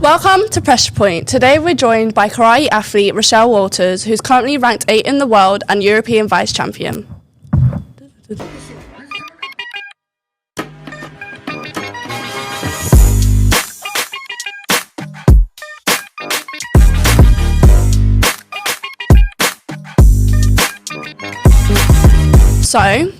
Welcome to Pressure Point. Today we're joined by karate athlete Rochelle Walters, who's currently ranked 8th in the world and European vice champion. So,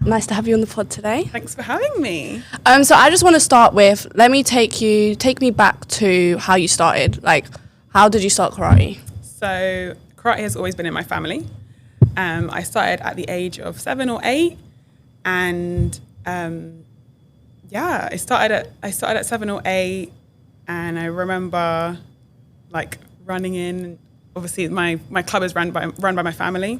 nice to have you on the pod today. Thanks for having me. So I just want to start with, take me back to how you started. Like, how did you start karate? So karate has always been in my family. I started at the age of 7 or 8, and I started at 7 or 8, and I remember like running in. Obviously, my club is run by my family,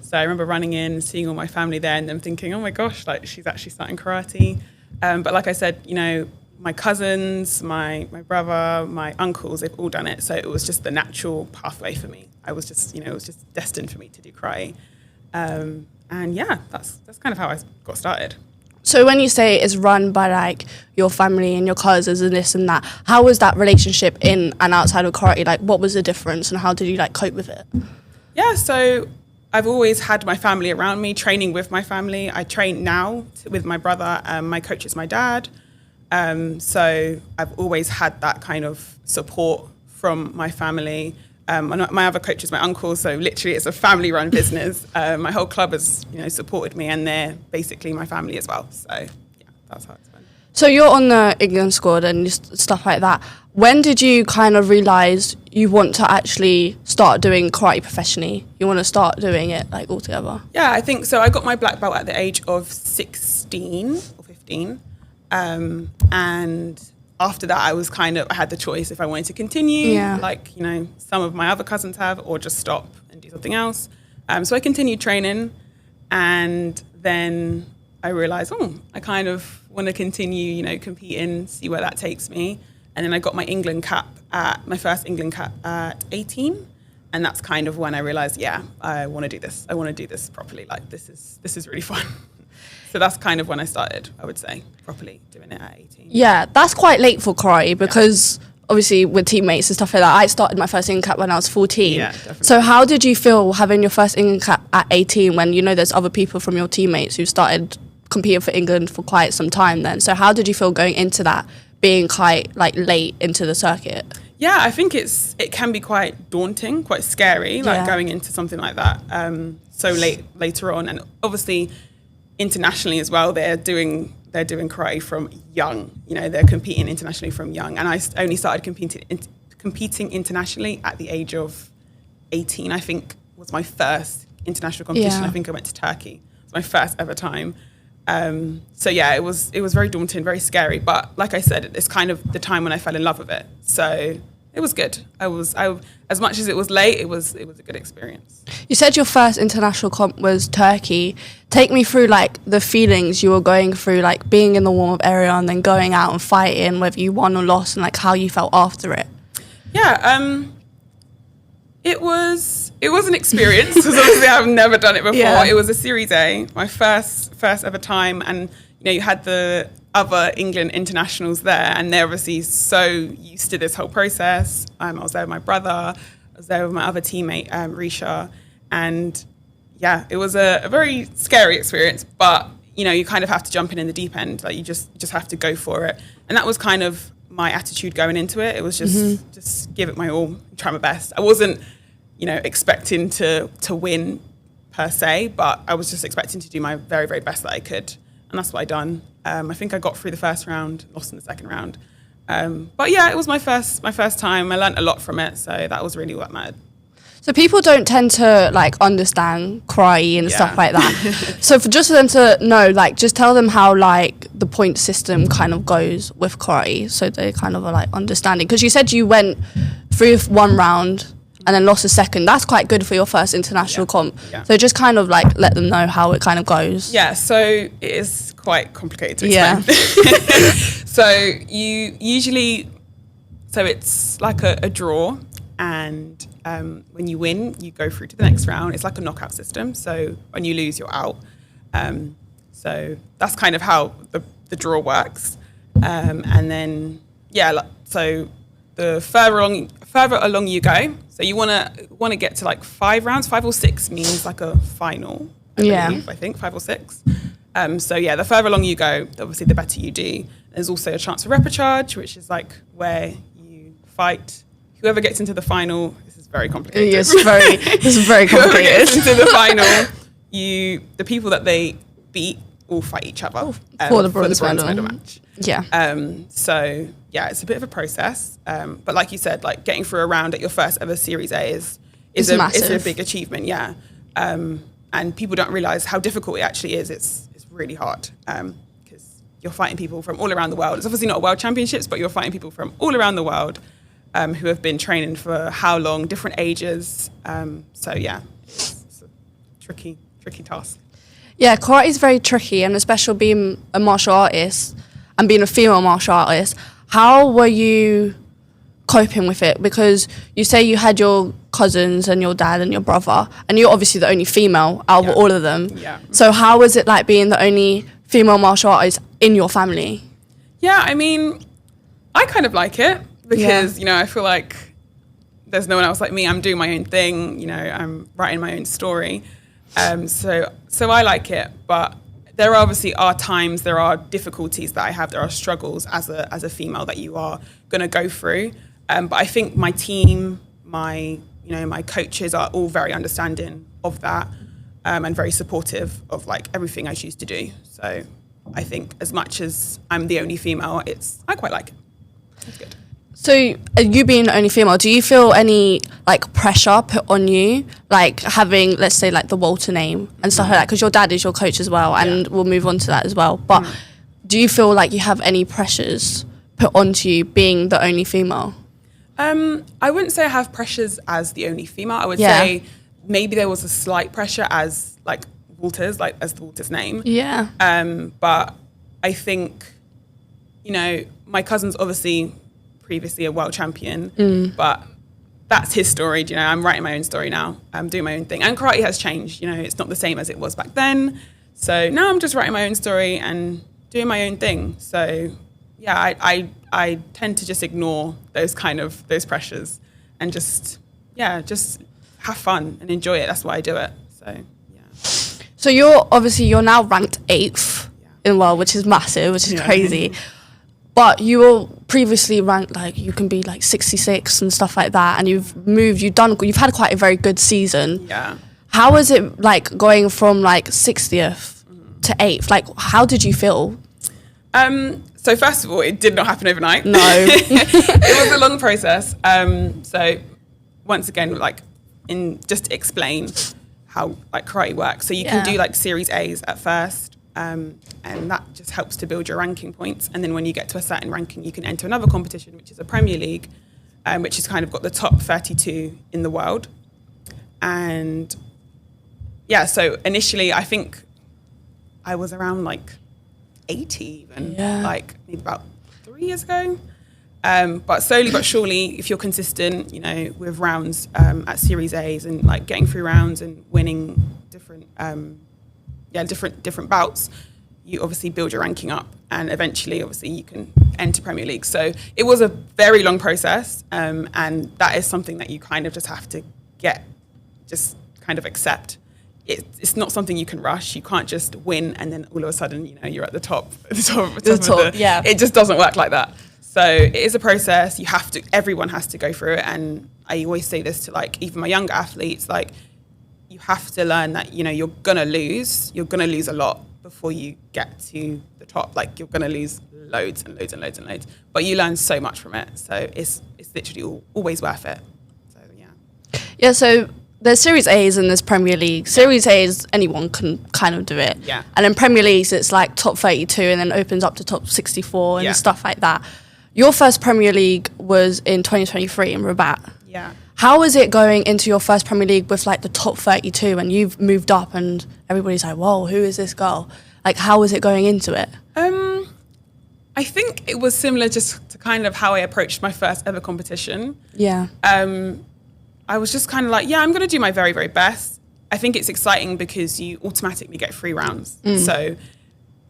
so I remember running in, seeing all my family there, and then thinking, "Oh my gosh, like she's actually starting karate." But like I said, you know, my cousins, my brother, my uncles, they've all done it, so it was just the natural pathway for me. It was just destined for me to do karate, and yeah, that's kind of how I got started. So when you say it's run by like your family and your cousins and this and that, how was that relationship in and outside of karate? Like, what was the difference and how did you like cope with it? Yeah, so I've always had my family around me, training with my family. I train now with my brother. My coach is my dad. So I've always had that kind of support from my family. My other coach is my uncle, so literally it's a family-run business. My whole club has, supported me, and they're basically my family as well. So yeah, that's how it's been. So you're on the England squad and stuff like that. When did you kind of realise you want to actually start doing karate professionally? You want to start doing it like altogether? Yeah, I think so. I got my black belt at the age of 16 or 15, and after that, I had the choice if I wanted to continue, like, some of my other cousins have, or just stop and do something else. So I continued training, and then I realized, I kind of want to continue, competing, see where that takes me. And then I got my first England cap at 18. And that's kind of when I realized, I want to do this. I want to do this properly. Like, this is really fun. So that's kind of when I started, I would say, properly doing it at 18. Yeah, that's quite late for karate because obviously with teammates and stuff like that, I started my first England cap when I was 14. Yeah, definitely. So how did you feel having your first England cap at 18 when there's other people from your teammates who started competing for England for quite some time then? So how did you feel going into that, being quite like late into the circuit? Yeah, I think it can be quite daunting, quite scary, like going into something like that so later on. And obviously internationally as well, they're doing karate from young. They're competing internationally from young. And I only started competing internationally at the age of 18. I think was my first international competition. I think I went to Turkey. It was my first ever time. So yeah, it was very daunting, very scary. But like I said, it's kind of the time when I fell in love with it. So it was good. I as much as it was late, it was a good experience. You said your first international comp was Turkey. Take me through like the feelings you were going through, like being in the warm-up area and then going out and fighting, whether you won or lost, and like how you felt after it. Yeah, it was an experience because obviously I've never done it before. Yeah. It was a Series A, my first ever time, and you had the other England internationals there, and they're obviously so used to this whole process. I was there with my brother, I was there with my other teammate, Risha, and yeah, it was a very scary experience, but you kind of have to jump in the deep end. Like you just have to go for it, and that was kind of my attitude going into it. It was just give it my all, try my best. I wasn't expecting to win per se, but I was just expecting to do my very, very best that I could. And that's what I done. I think I got through the first round, lost in the second round. But yeah, it was my first time. I learned a lot from it, so that was really what mattered. So people don't tend to like understand karate and stuff like that. So for them to know, like, just tell them how like the point system kind of goes with karate, so they kind of are like understanding. Because you said you went through one round and then lost a second. That's quite good for your first international comp. Yeah. So just kind of like let them know how it kind of goes. Yeah, so it is quite complicated to explain. Yeah. So you usually, it's like a draw, and when you win, you go through to the next round. It's like a knockout system. So when you lose, you're out. So that's kind of how the draw works. And then, so the further along you go, so you want to get to like 5 rounds. 5 or 6 means like a final. I think 5 or 6. So yeah, the further along you go, obviously the better you do. There's also a chance for repechage, which is like where you fight whoever gets into the final. This is very complicated. Yes, this is very complicated. Whoever gets into the final, the people that they beat will fight each other for the bronze medal match. Yeah. So yeah, it's a bit of a process. But like you said, like getting through a round at your first ever Series A is a big achievement. Yeah. And people don't realize how difficult it actually is. It's really hard because you're fighting people from all around the world. It's obviously not a world championships, but you're fighting people from all around the world who have been training for how long, different ages. So yeah, it's a tricky task. Yeah, karate is very tricky, and especially being a martial artist and being a female martial artist. How were you coping with it? Because you say you had your cousins and your dad and your brother, and you're obviously the only female out of all of them. Yeah. So how was it like being the only female martial artist in your family? Yeah, I mean, I kind of like it because, I feel like there's no one else like me. I'm doing my own thing, I'm writing my own story. So I like it, but there obviously are times, there are difficulties that I have, there are struggles as a female that you are going to go through. But I think my team, my coaches are all very understanding of that and very supportive of like everything I choose to do. So I think as much as I'm the only female, I quite like it. It's good. So you being the only female, do you feel any like pressure put on you, like having, let's say, like the Walter name and stuff like that? Because your dad is your coach as well, and we'll move on to that as well. But do you feel like you have any pressures put onto you being the only female? I wouldn't say I have pressures as the only female. I would say maybe there was a slight pressure as like Walters, like as the Walters name. Yeah. But I think, my cousin's obviously previously a world champion, but that's his story. I'm writing my own story now. I'm doing my own thing. And karate has changed. It's not the same as it was back then. So now I'm just writing my own story and doing my own thing. So yeah, I tend to just ignore those pressures and just have fun and enjoy it. That's why I do it. So yeah. So you're now ranked 8th in the world, which is massive, which is crazy. But you were previously ranked, like, you can be like 66 and stuff like that, and you've had quite a very good season. Yeah. How was it like going from like 60th to 8th? Like, how did you feel? So first of all, it did not happen overnight. No. It was a long process. So once again, just to explain how like karate works. So you can do like Series A's at first. And that just helps to build your ranking points. And then when you get to a certain ranking, you can enter another competition, which is a Premier League, which has kind of got the top 32 in the world. And yeah, so initially I think I was around like 80 even, like maybe about 3 years ago. But slowly but surely, if you're consistent, with rounds at Series A's and like getting through rounds and winning different bouts, you obviously build your ranking up, and eventually obviously you can enter Premier League. So it was a very long process, and that is something that you kind of just have to accept. It's not something you can rush. You can't just win and then all of a sudden, you're at the top. It just doesn't work like that. So it is a process. Everyone has to go through it. And I always say this to like even my younger athletes, like, you have to learn that, you're going to lose. You're going to lose a lot before you get to the top. Like, you're going to lose loads and loads and loads and loads. But you learn so much from it. So it's literally always worth it. So, yeah. Yeah, so there's Series A's and there's Premier League. Series A's, anyone can kind of do it. Yeah. And then Premier League's, it's like top 32 and then opens up to top 64 and stuff like that. Your first Premier League was in 2023 in Rabat. Yeah. How is it going into your first Premier League with like the top 32 and you've moved up and everybody's like, whoa, who is this girl? Like, how is it going into it? I think it was similar just to kind of how I approached my first ever competition. Yeah. I was just kind of like, I'm going to do my very, very best. I think it's exciting because you automatically get 3 rounds. So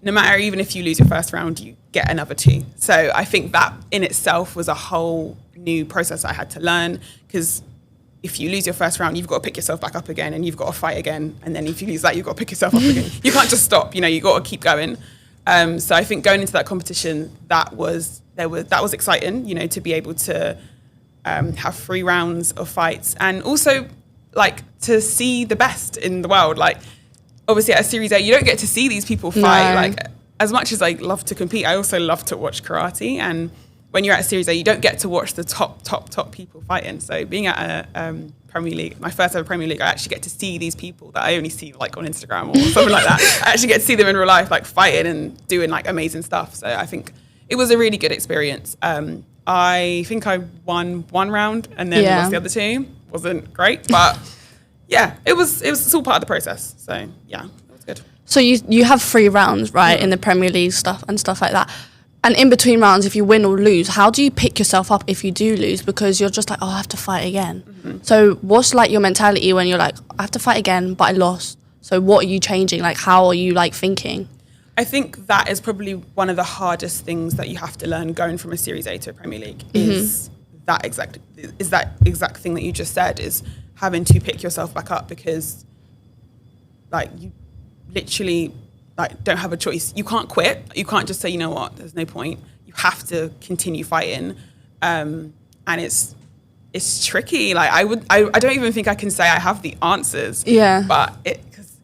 no matter, even if you lose your first round, you get another 2. So I think that in itself was a whole new process I had to learn, because if you lose your first round, you've got to pick yourself back up again and you've got to fight again. And then if you lose that, you've got to pick yourself up again. You can't just stop, you got to keep going. So I think going into that competition, that was exciting, to be able to have 3 rounds of fights, and also like to see the best in the world. Like obviously at a Series A, you don't get to see these people fight. No. Like as much as I love to compete, I also love to watch karate. And when you're at a Series A, you don't get to watch the top people fighting. So being at a Premier League, my first ever Premier League, I actually get to see these people that I only see like on Instagram or something like that. I actually get to see them in real life, like fighting and doing like amazing stuff. So I think it was a really good experience. I think I won 1 round and then lost the other 2. Wasn't great, but yeah, it's all part of the process. So yeah, it was good. So you have 3 rounds, right, in the Premier League stuff like that. And in between rounds, if you win or lose, how do you pick yourself up if you do lose? Because you're just like, I have to fight again. Mm-hmm. So what's like your mentality when you're like, I have to fight again, but I lost? So what are you changing? Like, how are you like thinking? I think that is probably one of the hardest things that you have to learn going from a Series A to a Premier League is that exact thing that you just said, is having to pick yourself back up, because like you literally like don't have a choice. You can't quit. You can't just say, you know what, there's no point. You have to continue fighting. And it's tricky. Like I don't even think I can say I have the answers. Yeah. But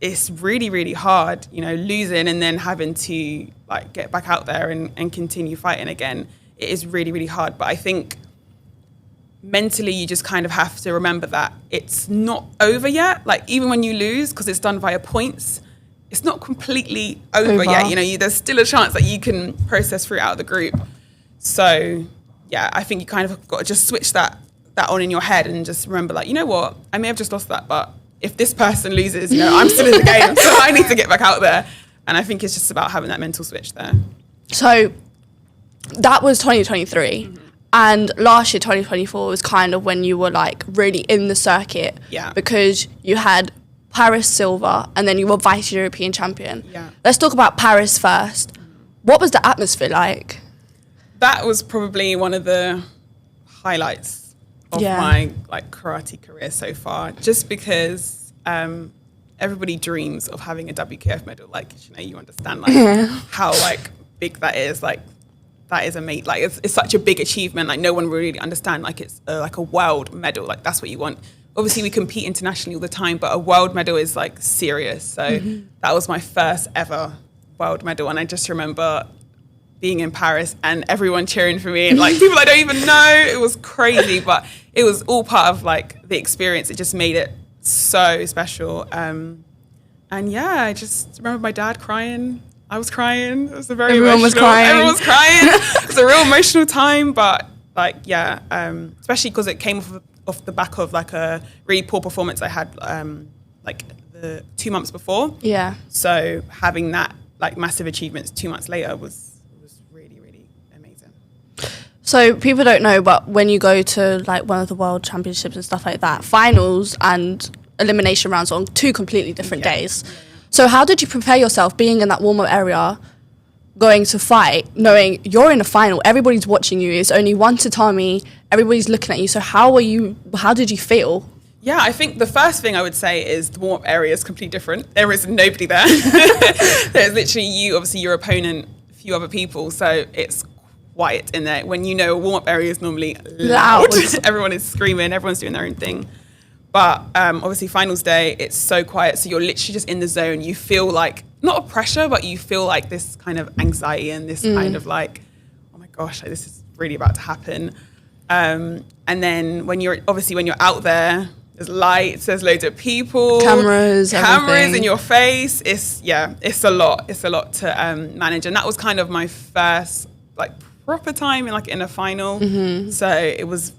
it's really, really hard, losing and then having to like get back out there and continue fighting again. It is really, really hard. But I think mentally you just kind of have to remember that it's not over yet. Like even when you lose, because it's done via points, it's not completely over yet. There's still a chance that you can process through out of the group. So yeah, I think you kind of got to just switch that on in your head and just remember, like, you know what, I may have just lost that, but if this person loses, I'm still in the game, so I need to get back out there. And I think it's just about having that mental switch there. So that was 2023. Mm-hmm. And last year, 2024, was kind of when you were like really in the circuit. Yeah. Because you had Paris silver and then you were vice European champion. Yeah. Let's talk about Paris first. What was the atmosphere like? That was probably one of the highlights of my like karate career so far, just because everybody dreams of having a WKF medal. Like, you understand like how like big that is. Like that is amazing. Like it's such a big achievement. Like no one really understand. Like it's like a world medal. Like that's what you want. Obviously we compete internationally all the time, but a world medal is like serious. So that was my first ever world medal, and I just remember being in Paris and everyone cheering for me, and like people I don't even know. It was crazy, but it was all part of like the experience. It just made it so special. And yeah, I just remember my dad crying. I was crying. It was a very Everyone was crying. Everyone was crying. It was a real emotional time, but like yeah, especially because it came off the back of like a really poor performance I had like the 2 months before. Yeah. So having that like massive achievements 2 months later was really, really amazing. So people don't know, but when you go to like one of the world championships and stuff like that, finals and elimination rounds are on 2 completely different days. Yeah. So how did you prepare yourself being in that warm-up area, going to fight, knowing you're in a final, everybody's watching you, it's only one tatami, everybody's looking at you. So how did you feel? Yeah, I think the first thing I would say is the warm-up area is completely different. There is nobody there. There's literally you, obviously your opponent, a few other people, so it's quiet in there. When a warm-up area is normally loud. Everyone is screaming, everyone's doing their own thing. But obviously finals day, it's so quiet, so you're literally just in the zone. You feel like, not a pressure, but you feel like this kind of anxiety and this kind of like, oh my gosh, like, this is really about to happen. And then when you're out there, there's lights, there's loads of people, cameras everything in your face. It's a lot. It's a lot to manage, and that was kind of my first like proper time in a final. Mm-hmm. So it was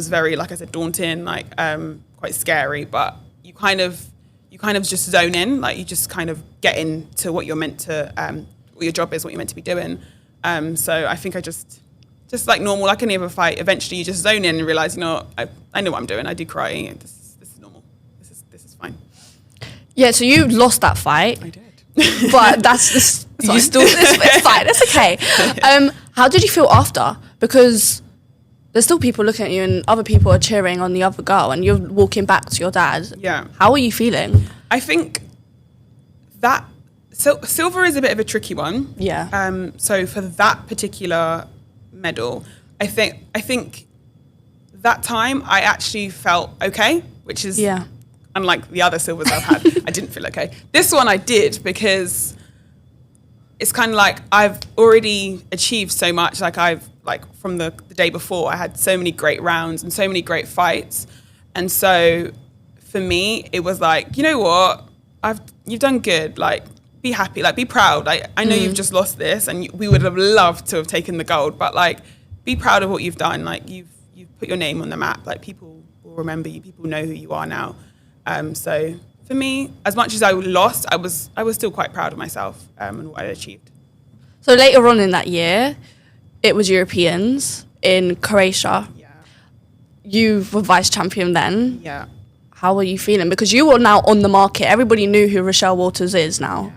very, like I said, daunting, like quite scary. But you kind of just zone in, like you just kind of get into what you're meant to, what your job is, what you're meant to be doing. So I think I just like normal, like any other fight, eventually you just zone in and realize, I know what I'm doing. I do karate. This is normal. This is fine. Yeah, so you lost that fight. I did. But it's fine. It's okay. How did you feel after? Because there's still people looking at you and other people are cheering on the other girl and you're walking back to your dad. Yeah. How are you feeling? I think that silver is a bit of a tricky one. Yeah. So for that particular medal, I think that time I actually felt okay, which is unlike the other silvers I've had. I didn't feel okay. This one I did, because it's kind of like I've already achieved so much. Like from the day before, I had so many great rounds and so many great fights. And so for me, it was like, you know what? You've done good. Like, be happy. Like, be proud. Like, I know you've just lost this, and we would have loved to have taken the gold. But like, be proud of what you've done. Like, you've put your name on the map. Like, people will remember you. People know who you are now. So for me, as much as I lost, I was still quite proud of myself and what I achieved. So later on in that year, it was Europeans in Croatia. Yeah. You were vice champion then. Yeah. How were you feeling? Because you were now on the market. Everybody knew who Rochelle Walters is now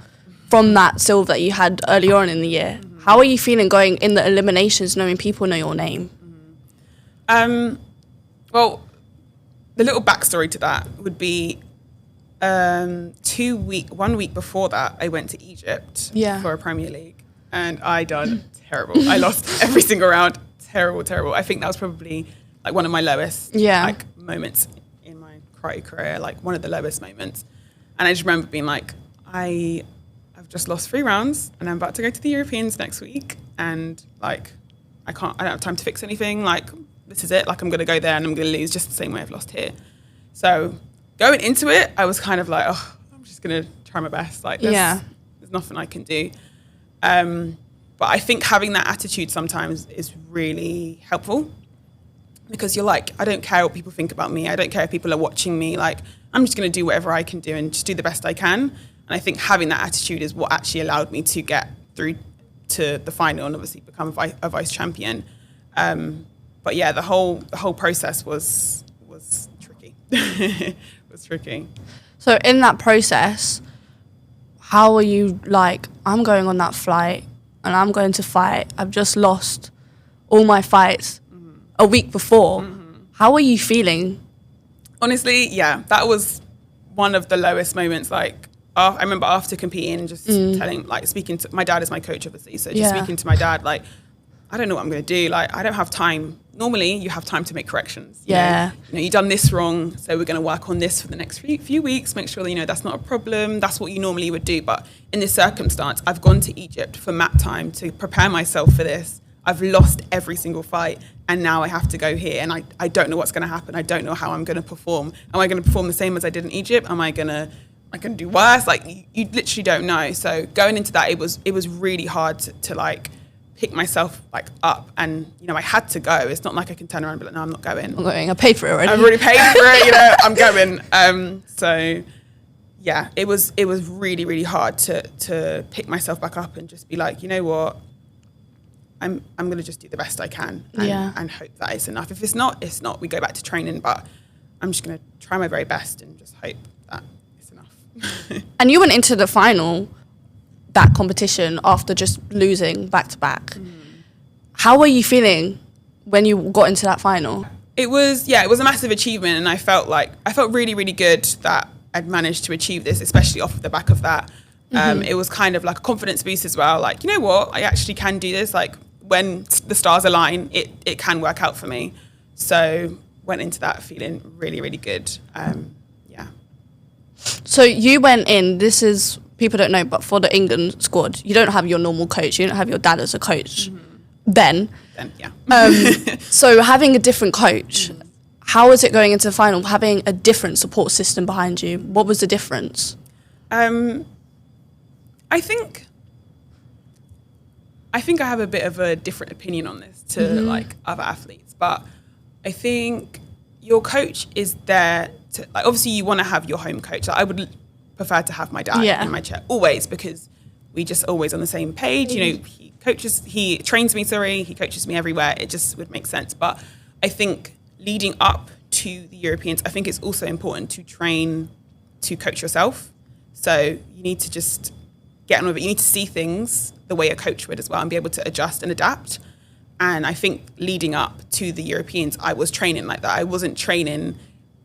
from that silver that you had earlier on in the year. Mm-hmm. How are you feeling going in the eliminations, knowing people know your name? Mm-hmm. Well, the little backstory to that would be 1 week before that, I went to Egypt for a Premier League, and I done terrible. I lost every single round. Terrible. I think that was probably like one of my lowest like moments in my karate career, like one of the lowest moments. And I just remember being like, I've just lost 3 rounds and I'm about to go to the Europeans next week, and like I don't have time to fix anything. Like, this is it. Like, I'm going to go there and I'm going to lose just the same way I've lost here. So going into it, I was kind of like, oh, I'm just going to try my best. Like, there's nothing I can do. But I think having that attitude sometimes is really helpful, because you're like, I don't care what people think about me. I don't care if people are watching me. Like, I'm just going to do whatever I can do and just do the best I can. And I think having that attitude is what actually allowed me to get through to the final and obviously become a vice champion. But yeah, the whole process was tricky. It was tricky. So in that process, how are you like, I'm going on that flight and I'm going to fight. I've just lost all my fights a week before. Mm-hmm. How are you feeling? Honestly, yeah, that was one of the lowest moments. Like, I remember after competing, just speaking to my dad is my coach, obviously. So just speaking to my dad, like, I don't know what I'm going to do. Like, I don't have time. Normally, you have time to make corrections. You know, you've done this wrong, so we're going to work on this for the next few weeks. Make sure that, that's not a problem. That's what you normally would do. But in this circumstance, I've gone to Egypt for map time to prepare myself for this. I've lost every single fight, and now I have to go here, and I don't know what's going to happen. I don't know how I'm going to perform. Am I going to perform the same as I did in Egypt? Am I going to do worse? Like, you literally don't know. So going into that, it was really hard to like pick myself like up, and I had to go. It's not like I can turn around and be like, no, I'm not going. I'm going. I paid for it already. I've already paid for it. I'm going. So yeah, it was really, really hard to pick myself back up and just be like, you know what, I'm going to just do the best I can and hope that it's enough. If it's not, it's not. We go back to training, but I'm just going to try my very best and just hope that it's enough. And you went into the final, that competition, after just losing back to back. How were you feeling when you got into that final? It was a massive achievement, and I felt really, really good that I'd managed to achieve this, especially off of the back of that. It was kind of like a confidence boost as well. Like, you know what, I actually can do this. Like, when the stars align, it can work out for me. So went into that feeling really, really good. So you went in, this is, people don't know, but for the England squad, you don't have your normal coach. You don't have your dad as a coach. Then, so having a different coach, how was it going into the final, having a different support system behind you? What was the difference? I think I have a bit of a different opinion on this to like other athletes, but I think your coach is there to, like, obviously you want to have your home coach. Like, I would prefer to have my dad in my chair always, because we just always on the same page. He trains me, he coaches me everywhere. It just would make sense. But I think leading up to the Europeans, I think it's also important to train to coach yourself. So you need to just get on with it. You need to see things the way a coach would as well and be able to adjust and adapt. And I think leading up to the Europeans, I was training like that. I wasn't training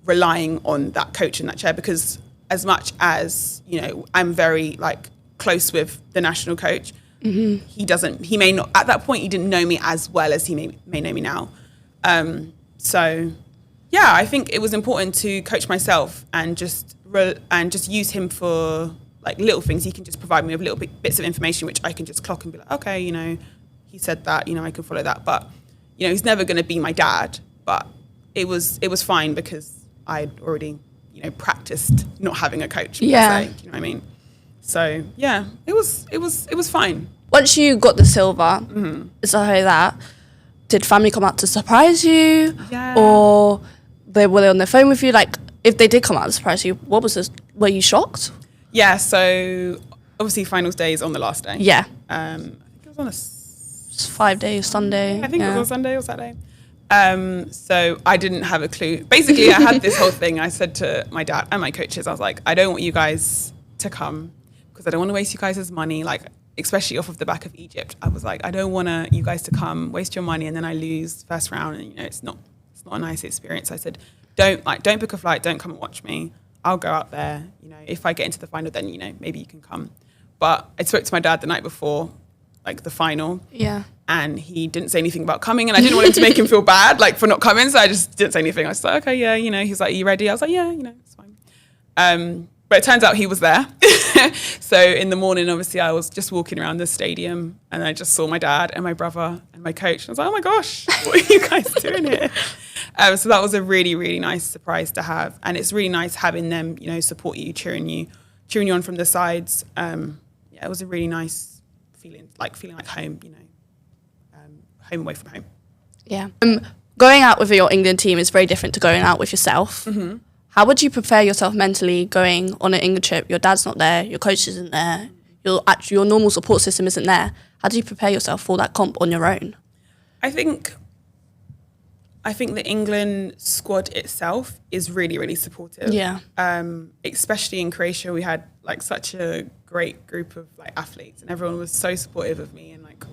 relying on that coach in that chair, because as much as, you know, I'm very like close with the national coach, he may not, at that point, he didn't know me as well as he may know me now. So yeah, I think it was important to coach myself and just use him for like little things. He can just provide me with little bits of information, which I can just clock and be like, okay, you know, he said that, you know, I can follow that. But, you know, he's never going to be my dad, but it was fine because I'd already, you know, practiced not having a coach. Yeah. Do you know what I mean? So yeah, it was fine. Once you got the silver, so that, did family come out to surprise you? Yeah. Or were they on their phone with you? Like, if they did come out to surprise you, what was this? Were you shocked? Yeah, so obviously finals day is on the last day. Yeah. I think it was on a 5 days, Sunday. I think it was on Sunday or Saturday. So I didn't have a clue. Basically, I had this whole thing. I said to my dad and my coaches, I was like, I don't want you guys to come because I don't want to waste you guys' money, like especially off of the back of Egypt. I was like, I don't want you guys to come, waste your money, and then I lose first round, and you know, it's not a nice experience. I said, don't book a flight, don't come and watch me. I'll go out there. You know, if I get into the final, then you know maybe you can come. But I spoke to my dad the night before, like the final. Yeah. And he didn't say anything about coming, and I didn't want him to make him feel bad, like for not coming. So I just didn't say anything. I was like, okay, yeah, you know. He was like, are you ready? I was like, yeah, you know, it's fine. But it turns out he was there. So in the morning, obviously, I was just walking around the stadium, and I just saw my dad and my brother and my coach. I was like, oh my gosh, what are you guys doing here? So that was a really, really nice surprise to have, and it's really nice having them, you know, support you, cheering you on from the sides. Yeah, it was a really nice feeling like home, you know. Home away from home. Yeah. Going out with your England team is very different to going out with yourself. Mm-hmm. How would you prepare yourself mentally going on an England trip? Your dad's not there, your coach isn't there, your normal support system isn't there. How do you prepare yourself for that comp on your own? I think the England squad itself is really, really supportive. Yeah. Especially in Croatia, we had like such a great group of like athletes, and everyone was so supportive of me, and like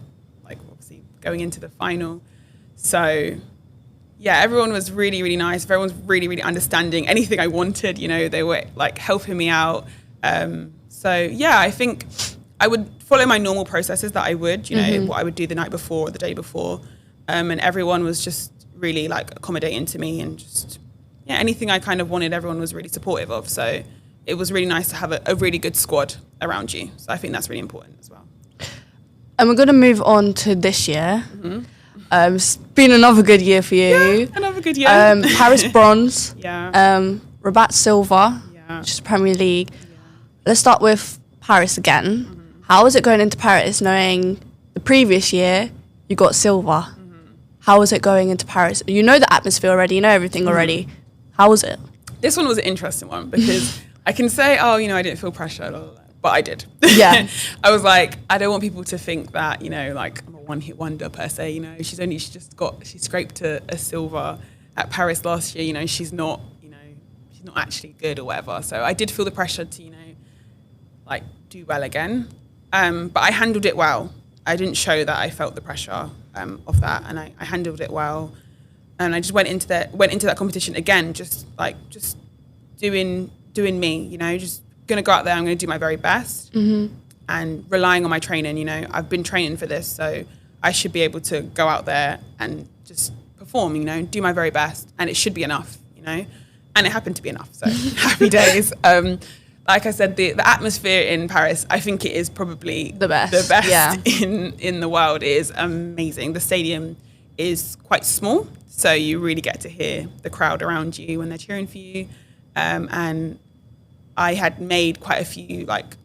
obviously going into the final. So yeah, everyone was really, really nice. Everyone was really, really understanding. Anything I wanted, you know, they were like helping me out. So yeah, I think I would follow my normal processes that I would, you know, what I would do the night before or the day before. And everyone was just really like accommodating to me, and just, yeah, anything I kind of wanted, everyone was really supportive of. So it was really nice to have a really good squad around you. So I think that's really important as well. And we're going to move on to this year. It's been another good year for you. Yeah, another good year. Paris bronze. Yeah. Rabat silver, which is Premier League. Yeah. Let's start with Paris again. How is it going into Paris knowing the previous year you got silver? How is it going into Paris? You know the atmosphere already, you know everything already. How was it? This one was an interesting one because I can say, oh, you know, I didn't feel pressure, but I did. Yeah. I was like, I don't want people to think that, you know, like I'm a one-hit wonder per se, you know. She scraped a silver at Paris last year, you know, she's not actually good or whatever. So I did feel the pressure to, you know, like do well again. But I handled it well. I didn't show that I felt the pressure of that, and I handled it well. And I just went into that competition again, just doing me, you know, just gonna go out there, I'm gonna do my very best, and relying on my training. You know, I've been training for this, so I should be able to go out there and just perform, you know, do my very best, and it should be enough, you know, and it happened to be enough. So happy days. Like I said, the atmosphere in Paris, I think it is probably the best in the world. It is amazing. The stadium is quite small, so you really get to hear the crowd around you when they're cheering for you, and I had made quite a few like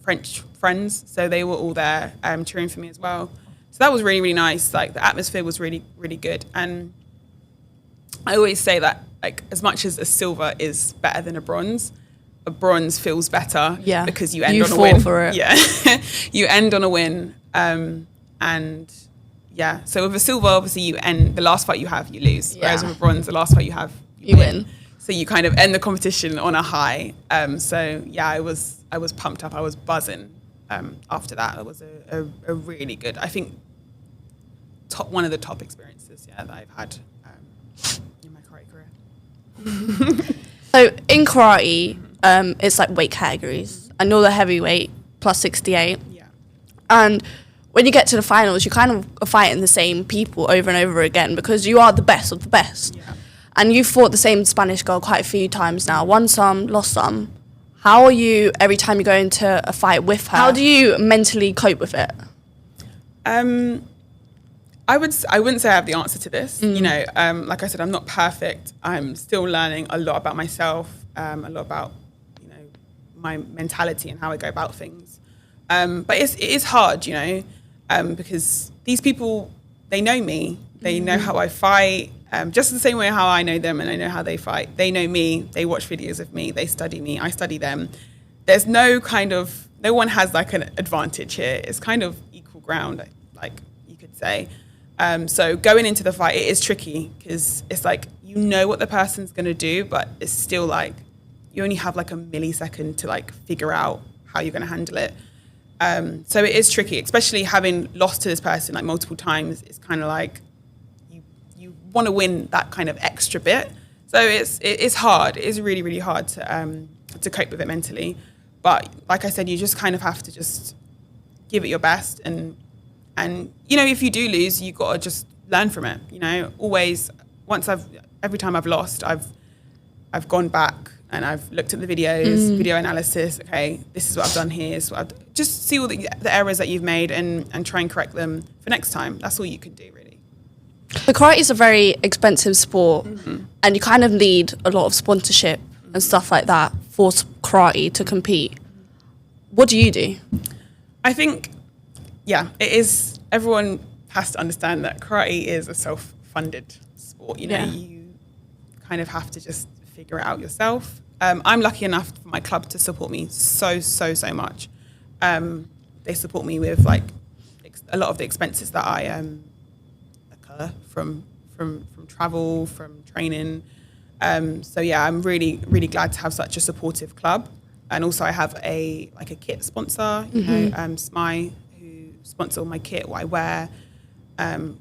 French friends, so they were all there cheering for me as well. So that was really, really nice. Like the atmosphere was really, really good. And I always say that like as much as a silver is better than a bronze feels better because you end on a win. For it. Yeah, you end on a win. And yeah, so with a silver, obviously you end the last fight you have, you lose. Whereas with a bronze, the last fight you have, you win. So you kind of end the competition on a high. So yeah, I was pumped up. I was buzzing after that. It was a really good, I think, one of the top experiences, that I've had in my karate career. So in karate, it's like weight categories. I know the heavyweight plus 68. Yeah. And when you get to the finals, you kind of are fighting the same people over and over again because you are the best of the best. Yeah. And you've fought the same Spanish girl quite a few times now. Won some, lost some. How are you every time you go into a fight with her? How do you mentally cope with it? I wouldn't say I have the answer to this. Like I said, I'm not perfect. I'm still learning a lot about myself, a lot about, my mentality and how I go about things. But it is hard, because these people, they know me. They know how I fight, just the same way how I know them and I know how they fight. They know me. They watch videos of me. They study me. I study them. There's no one has like an advantage here. It's kind of equal ground, like you could say. So going into the fight, it is tricky because it's like, what the person's going to do, but it's still like, you only have like a millisecond to like figure out how you're going to handle it. So it is tricky, especially having lost to this person like multiple times. It's kind of like you want to win that kind of extra bit. So it's hard. It is really, really hard to cope with it mentally. But like I said, you just kind of have to just give it your best. And if you do lose, you got to just learn from it. Always, every time I've lost, I've gone back and I've looked at the videos, video analysis. Okay, this is what I've done here. So just see all the errors that you've made and try and correct them for next time. That's all you can do, really. The karate is a very expensive sport, and you kind of need a lot of sponsorship and stuff like that for karate to compete. What do you do? I think, it is. Everyone has to understand that karate is a self-funded sport. You kind of have to just figure it out yourself. I'm lucky enough for my club to support me so much. They support me with like a lot of the expenses that I occur from travel, from training. I'm really, really glad to have such a supportive club. And also I have a kit sponsor, SMI, who sponsor all my kit, what I wear,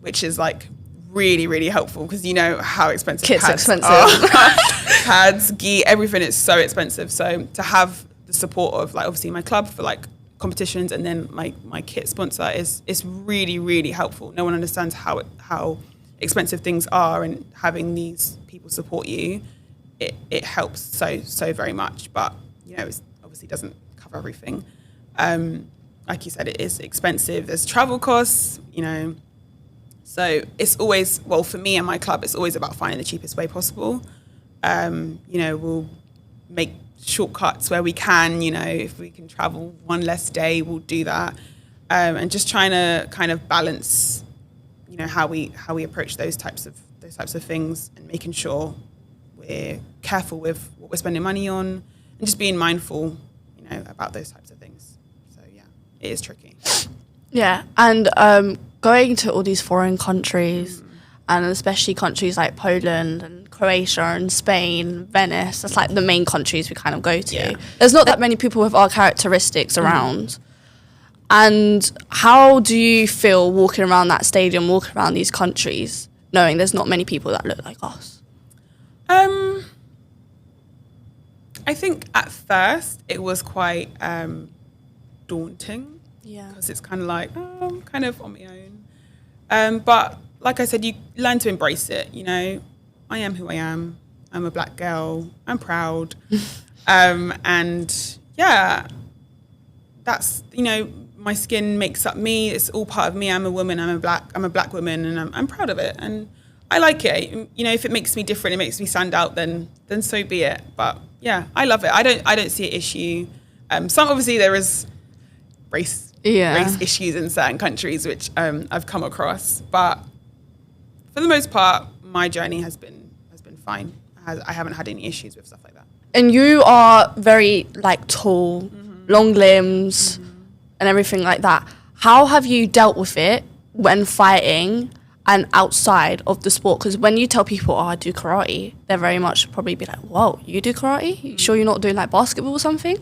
which is like really, really helpful because how expensive kit's pads expensive. Are. Pads, gi, everything is so expensive. So to have the support of like obviously my club for like competitions and then my kit sponsor is really, really helpful. No one understands how expensive things are, and having these people support you, it helps so very much. But it obviously doesn't cover everything. Like you said, it is expensive. There's travel costs, So it's always, for me and my club, it's always about finding the cheapest way possible. We'll make shortcuts where we can, if we can travel one less day, we'll do that. And just trying to kind of balance, how we approach those types of things, and making sure we're careful with what we're spending money on and just being mindful, about those types of things. So it is tricky. Yeah, and going to all these foreign countries, and especially countries like Poland and Croatia and Spain, Venice, that's like the main countries we kind of go to. Yeah. There's not that many people with our characteristics around. And how do you feel walking around that stadium, walking around these countries, knowing there's not many people that look like us? I think at first it was quite daunting. Yeah. Because it's kind of like, I'm kind of on my own. But like I said, you learn to embrace it. I am who I am. I'm a black girl. I'm proud. And that's, my skin makes up me. It's all part of me. I'm a woman. I'm a black woman, and I'm proud of it. And I like it. If it makes me different, it makes me stand out, then so be it. But I love it. I don't see an issue. Some obviously there is race issues in certain countries, which I've come across. But for the most part, my journey has been fine. I haven't had any issues with stuff like that. And you are very tall, long limbs, and everything like that. How have you dealt with it when fighting and outside of the sport? Because when you tell people, I do karate, they're very much probably be like, whoa, you do karate? You sure you're not doing basketball or something?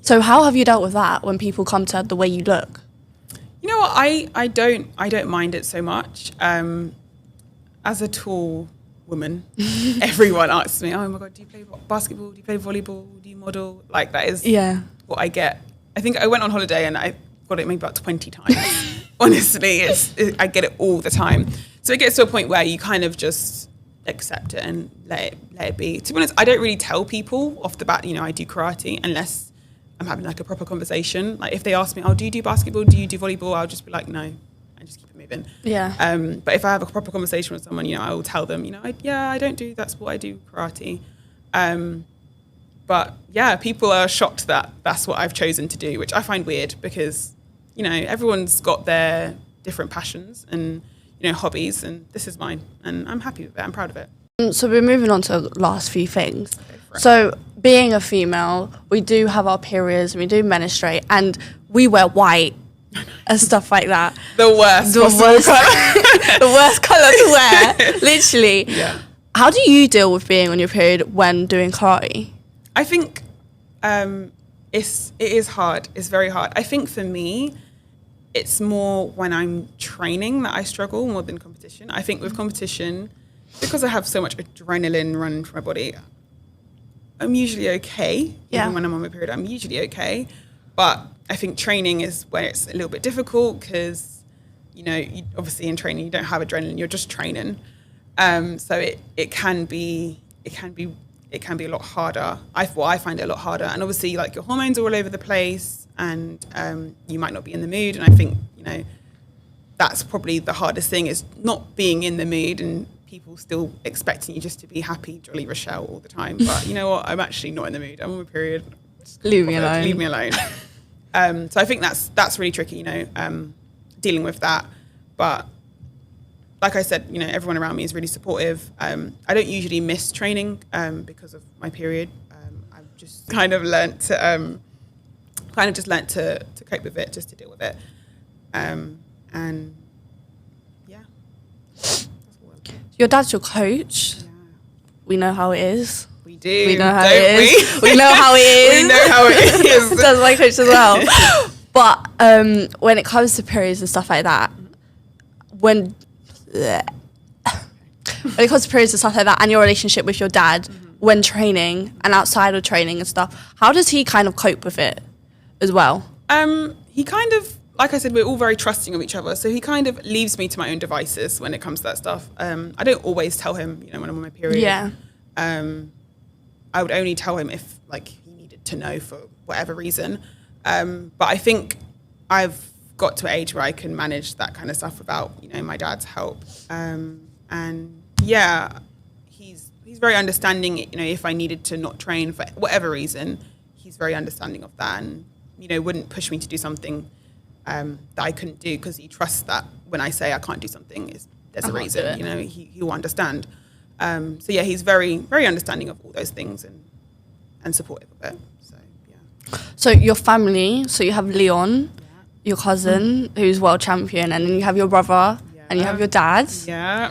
So how have you dealt with that when people come to the way you look? You know what? I don't mind it so much. As a tall woman, everyone asks me, "Oh my God, do you play basketball? Do you play volleyball? Do you model?" Like that is what I get. I think I went on holiday and I got it maybe about 20 times. Honestly, I get it all the time. So it gets to a point where you kind of just accept it and let it be. To be honest, I don't really tell people off the bat, I do karate unless I'm having like a proper conversation. Like if they ask me, "Oh, do you do basketball? Do you do volleyball?" I'll just be like, "No," and just keep it moving. Yeah. But if I have a proper conversation with someone, I will tell them, I don't do that sport. I do karate. But yeah, people are shocked that that's what I've chosen to do, which I find weird because, everyone's got their different passions and, hobbies, and this is mine, and I'm happy with it. I'm proud of it. So we're moving on to the last few things. So being a female, we do have our periods, and we do menstruate, and we wear white and stuff like that. The worst the worst colour to wear, literally. Yeah. How do you deal with being on your period when doing karate? I think it is hard. It's very hard. I think for me, it's more when I'm training that I struggle more than competition. I think with competition, because I have so much adrenaline running through my body, I'm usually okay. Yeah. Even when I'm on my period, I'm usually okay. But I think training is where it's a little bit difficult because, obviously in training you don't have adrenaline. You're just training. So it can be a lot harder. I find it a lot harder. And obviously, like, your hormones are all over the place, and you might not be in the mood. And I think, that's probably the hardest thing, is not being in the mood and people still expecting you just to be happy, jolly Rochelle all the time. But you know what? I'm actually not in the mood. I'm on my period. Leave me alone. Leave me alone. So I think that's really tricky, dealing with that. But like I said, everyone around me is really supportive. I don't usually miss training because of my period. I've just kind of learnt to cope with it, just to deal with it. And yeah. Your dad's your coach. Yeah. We know how it is. We do. We know how it is. We know how it is. We know how it is. That's my coach as well. But when it comes to periods and stuff like that, when it comes to periods and stuff like that, and your relationship with your dad when training and outside of training and stuff, how does he kind of cope with it as well? He kind of, like I said, we're all very trusting of each other, so he kind of leaves me to my own devices when it comes to that stuff. I don't always tell him, when I'm on my period. Yeah. I would only tell him if, like, he needed to know for whatever reason. But I think I've got to an age where I can manage that kind of stuff without, my dad's help. And yeah, he's very understanding. If I needed to not train for whatever reason, he's very understanding of that, and wouldn't push me to do something that I couldn't do, because he trusts that when I say I can't do something, there's a reason. He will understand. So yeah, he's very, very understanding of all those things and supportive of it. So yeah. So your family, so you have Leon, your cousin, who's world champion, and then you have your brother, and you have your dad. Yeah.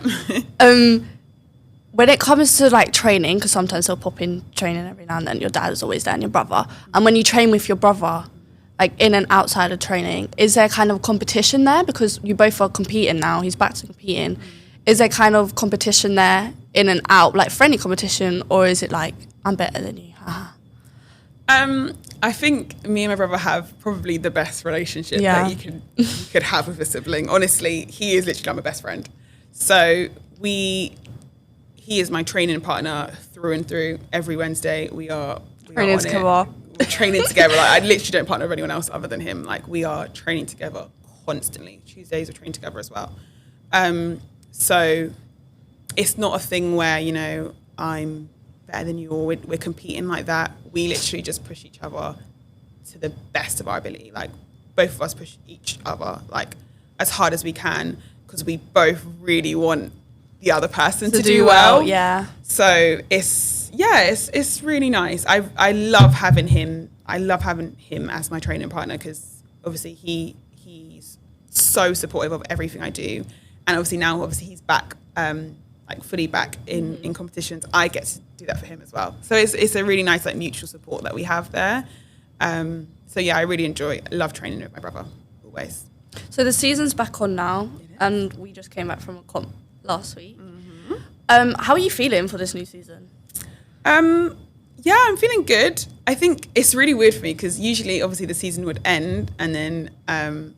When it comes to like training, because sometimes they'll pop in training every now and then, your dad is always there and your brother. And when you train with your brother, like in and outside of training, is there kind of competition there? Because you both are competing now, he's back to competing. Is there kind of competition there in and out, like friendly competition, or is it like, I'm better than you? I think me and my brother have probably the best relationship that you could have with a sibling. Honestly, he is literally my best friend. So he is my training partner through and through. Every Wednesday we are training together. We're training together. Like, I literally don't partner with anyone else other than him. Like, we are training together constantly. Tuesdays we're training together as well. So it's not a thing where, I'm better than you, or we're competing like that. We literally just push each other to the best of our ability. Like, both of us push each other like as hard as we can, because we both really want the other person to do well. Yeah. So it's really nice. I love having him. I love having him as my training partner, because obviously he's so supportive of everything I do, and obviously he's back, like fully back in competitions. I get to do that for him as well. So it's a really nice like mutual support that we have there. So yeah, I really love training with my brother always. So the season's back on now, and we just came back from a comp last week. How are you feeling for this new season? Yeah, I'm feeling good. I think it's really weird for me because usually, obviously, the season would end and then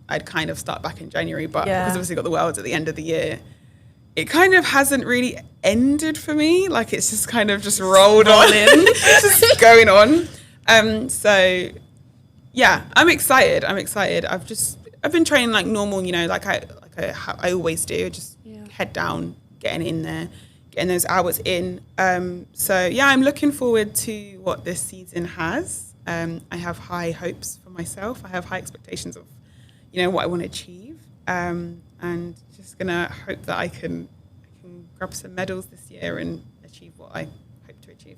I'd kind of start back in January. But because obviously got the Worlds at the end of the year, it kind of hasn't really ended for me. Like it's just kind of just rolled on in, just going on. So yeah, I'm excited. I've been training like normal, you know, like I always do. Just head down, getting in there, getting those hours in. So yeah, I'm looking forward to what this season has. I have high hopes for myself. I have high expectations of, you know, what I want to achieve. And just gonna hope that I can grab some medals this year and achieve what I hope to achieve.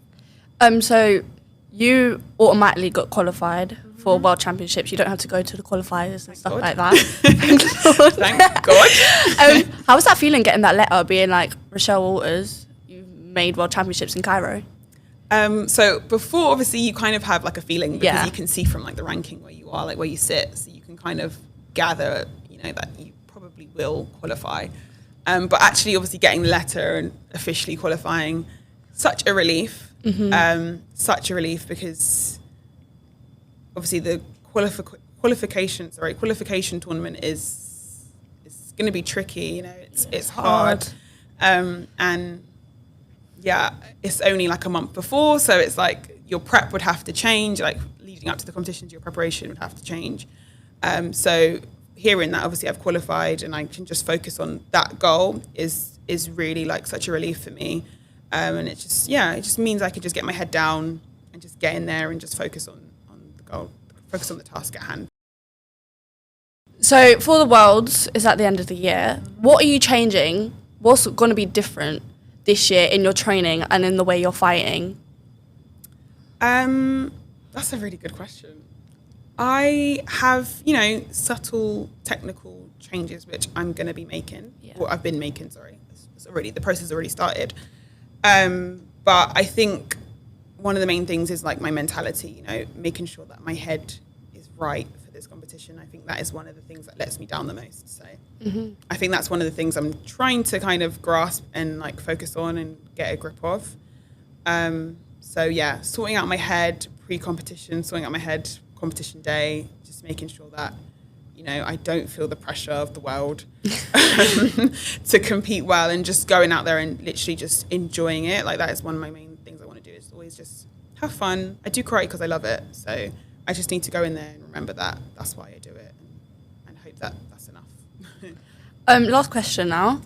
So you automatically got qualified for World Championships. You don't have to go to the qualifiers and stuff like that. Thank God. How was that feeling getting that letter being like, Rochelle Walters, you've made World Championships in Cairo? So before, obviously, you kind of have like a feeling because you can see from like the ranking where you are, like where you sit, so you can kind of gather, you know, that you probably will qualify. But actually, obviously, getting the letter and officially qualifying, such a relief. Such a relief because obviously the qualification tournament is going to be tricky. You know, it's hard. And yeah, it's only like a month before, so it's like your prep would have to change. Like leading up to the competitions, your preparation would have to change. So hearing that, obviously, I've qualified and I can just focus on that goal is really like such a relief for me. And it just means I could just get my head down and just get in there and just focus on the goal, focus on the task at hand. So for the Worlds, it's at the end of the year. What are you changing? What's going to be different this year in your training and in the way you're fighting? That's a really good question. I have, you know, subtle technical changes which I'm going to be making, or I've been making, sorry. The process has already started. But I think one of the main things is like my mentality, you know, making sure that my head is right for this competition. I think that is one of the things that lets me down the most. So I think that's one of the things I'm trying to kind of grasp and like focus on and get a grip of. So yeah, sorting out my head pre-competition, sorting out my head competition day, just making sure that, you know, I don't feel the pressure of the world to compete well and just going out there and literally just enjoying it. Like that is one of my main things I want to do is always just have fun. I do karate because I love it. So I just need to go in there and remember that that's why I do it and hope that that's enough. Last question now.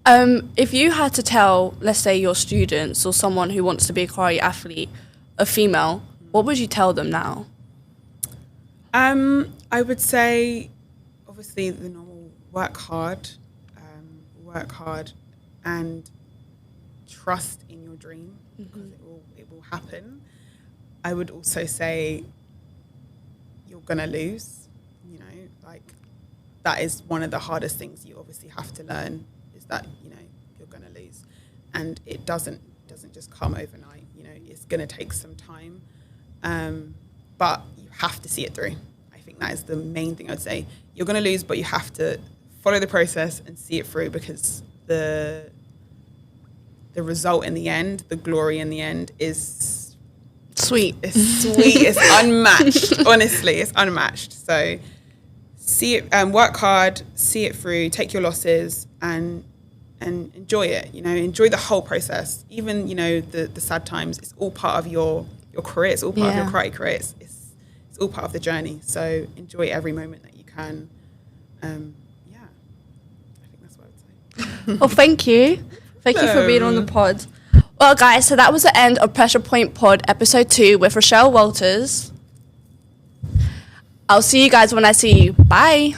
If you had to tell, let's say your students or someone who wants to be a karate athlete, a female, what would you tell them now? I would say, obviously, the normal work hard and trust in your dream because it will happen. I would also say you're gonna lose. You know, like that is one of the hardest things you obviously have to learn is that, you know, you're gonna lose, and it doesn't just come overnight. You know, it's gonna take some time, but you have to see it through. I think that is the main thing I would say. You're going to lose, but you have to follow the process and see it through because the result in the end, the glory in the end is sweet. It's sweet. It's unmatched. Honestly, it's unmatched. So see it, work hard, see it through, take your losses and enjoy it. You know, enjoy the whole process. Even, you know, the sad times, it's all part of your career. It's all part of your karate career. It's all part of the journey. So enjoy every moment that you can. I think that's what I would say. Well, thank you. Thank you for being on the pod. Well, guys, so that was the end of Pressure Point Pod episode 2 with Rochelle Walters. I'll see you guys when I see you. Bye.